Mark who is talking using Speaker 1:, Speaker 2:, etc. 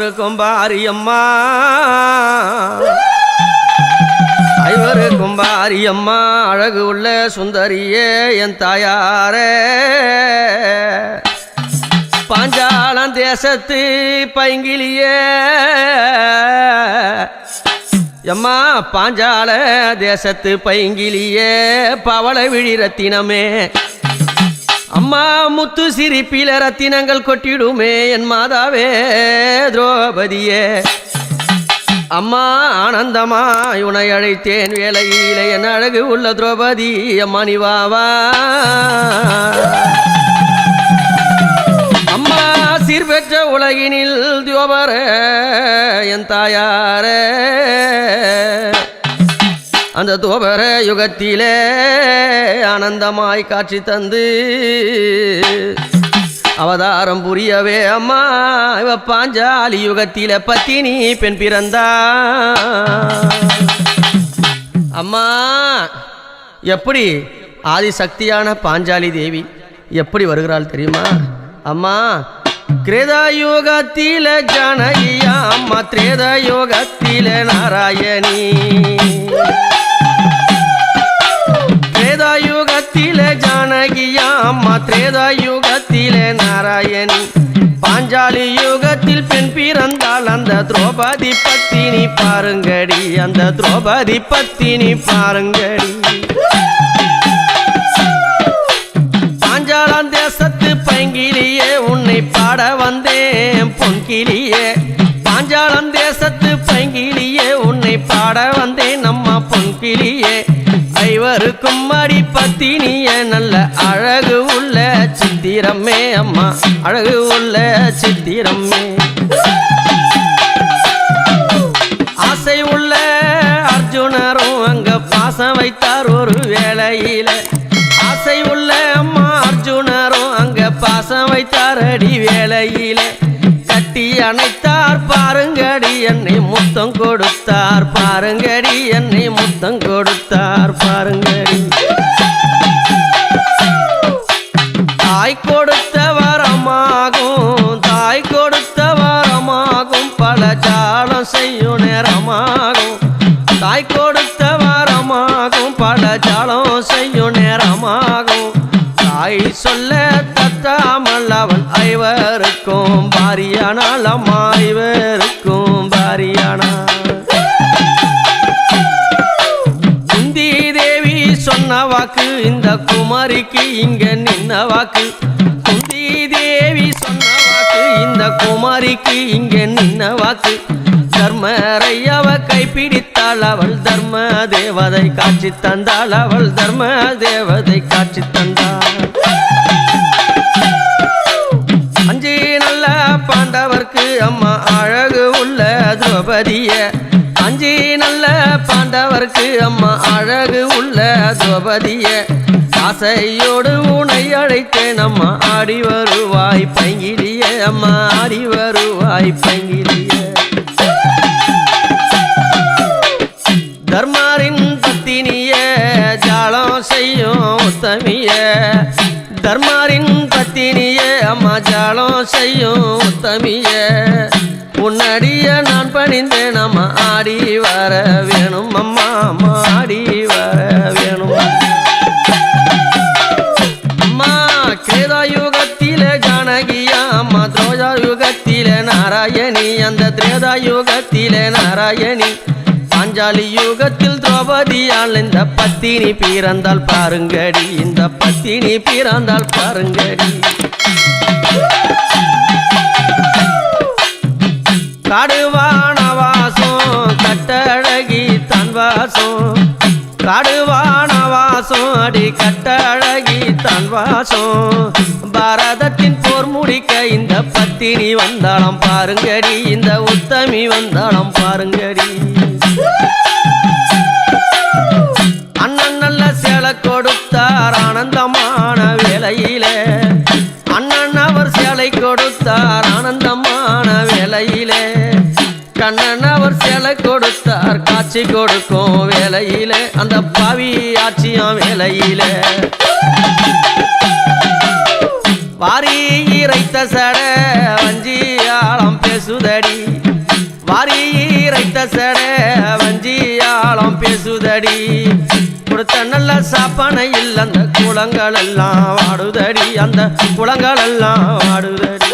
Speaker 1: ஐவருக்கும் பாரியம்மா ஐவருக்கும் பாரியம்மா அழகு உள்ள சுந்தரியே என் தாயாரே பாஞ்சாலம் தேசத்து பைங்கிலியே எம்மா பாஞ்சால தேசத்து பைங்கிலியே பவள விழி ரத்தினமே அம்மா முத்து சிரிப்பில ரத்தினங்கள் கொட்டிடுமே என் மாதாவே திரௌபதியே அம்மா ஆனந்தமாய் உனை அழைத்தேன் வேலையில என் அழகு உள்ள திரௌபதி அம்மா நீ வா அம்மா சீர்பெற்ற உலகினில் தியோபர என் தாயாரே அந்த துவபர யுகத்திலே ஆனந்தமாய் காட்சி தந்து அவதாரம் புரியவே அம்மா இவ பாஞ்சாலி யுகத்தில பத்தினி பெண் பிறந்தா அம்மா எப்படி ஆதிசக்தியான பாஞ்சாலி தேவி எப்படி வருகிறாள் தெரியுமா அம்மா கிரேதாயுகத்தில ஜானகியா அம்மா திரேதாயுகத்தில நாராயணி திரேதாயுகத்தில ஜானகியா அம்மா திரேதாயுகத்தில நாராயணி பாஞ்சாலி யுகத்தில் பெண் பிறந்தாள் அந்த திரௌபதி பத்தினி பாருங்கடி அந்த திரௌபதி பத்தினி பாருங்கடி பாஞ்சாலம் தேசத்து பைங்கிலியே உன்னை பாட வந்தேன் பொன்கிலியே பாஞ்சாலம் தேசத்து பைங்கிலியே உன்னை பாட வந்தேன் நம்ம பொன்கிலியே ஐவருக்கும் அடி பத்தினிய நல்ல அழகு உள்ள சித்திரமே அம்மா அழகு உள்ள சித்திரமே ஆசை உள்ள அர்ஜுனரும் அங்க பாசம் வைத்தார் ஒரு வேளையில ஆசை உள்ள அம்மா அர்ஜுனரும் அங்க பாசம் வைத்தார் அடி வேளையில கட்டி அணைத்தார் பாருங்கடி என்னை முத்தம் கொடுத்தார் பாருங்கடி என்னை முத்தம் கொடுத்தார் பாருங்கடி தாய் கொடுத்த வரமாகும் தாய் கொடுத்த வரமாகும் பல ஜாலம் செய்யும் நேரமாகும் தாய் கொடுத்த வரமாகும் பல ஜாலம் செய்யும் நேரமாகும் தாய் சொல்ல தத்தாமல் அவள் ஐவருக்கும் பாரியானால் அம்மா ஐவருக்கும் பாரியானால் குந்தி தேவி சொன்ன வாக்கு இந்த குமாரிக்கு இங்க நின்ன வாக்கு குந்தி தேவி சொன்ன வாக்கு இந்த குமாரிக்கு இங்க நின்ன வாக்கு தர்மரை அவ கைப்பிடித்தாள் அவள் தர்ம தேவதை காட்சி தந்தாள் அவள் தர்ம தேவதை காட்சி தந்தாள் அஞ்சு நல்ல பாண்டவர்க்கு அம்மா அழகு உள்ள திரௌபதிய அஞ்சு நல்ல பாண்டவர்க்கு அம்மா அழகு உள்ள திரௌபதிய ஆசையோடு உனை அழைத்தேன் அம்மா ஆடி வருவாய் பைங்கிலிய அம்மா ஆடி வருவாய் பைங்கிலிய தர்மாரின் பத்தினிய ஜாலம் செய்யும் உத்தமிய தர்மாரின் பத்தினிய அம்மா ஜாலம் செய்யும் உத்தமிய உன்னடிய நான் பணிந்தேன் அம்மா ஆடி வர வேணும் அம்மா அம்மா ஆடி வர வேணும் அம்மா கிரேதாயுகத்தில ஜானகியா அம்மா திரௌபதியுகத்தில நாராயணி அந்த திரேதாயுகத்தில நாராயணி பாஞ்சாலி யுகத்தில் திரௌபதியால் இந்த பத்தினி பிறந்தால் பாருங்கடி இந்த பத்தினி பிறந்தால் பாருங்கடி காடுவானவாசம் கட்டழகி தன் வாசம் காடுவானவாசம் அடி கட்டழகி தன் வாசம் பாரதத்தின் போர் முடிக்க இந்த பத்தினி வந்தாளம் பாருங்கடி இந்த உத்தமி வந்தாளம் பாருங்கடி அண்ணன் நல்ல சேலை கொடுத்தார் ஆனந்தமான வேளையில அண்ணன் அவர் சேலை கொடுத்தார் ஆனந்தமான வேளையில கண்ணன் அவர் சேலை கொடுத்தார் காட்சி கொடுக்கும் வேளையில அந்த பாவி ஆட்சியாம் வேளையில வாரி இறைத்த சட வஞ்சியாளம் பேசுதடி சட வஞ்சியாலம் பேசுதடி கொடுத்த நல்ல சாப்பானை இல்ல அந்த குளங்கள் எல்லாம் வாடுதடி அந்த குளங்கள் எல்லாம் வாடுதடி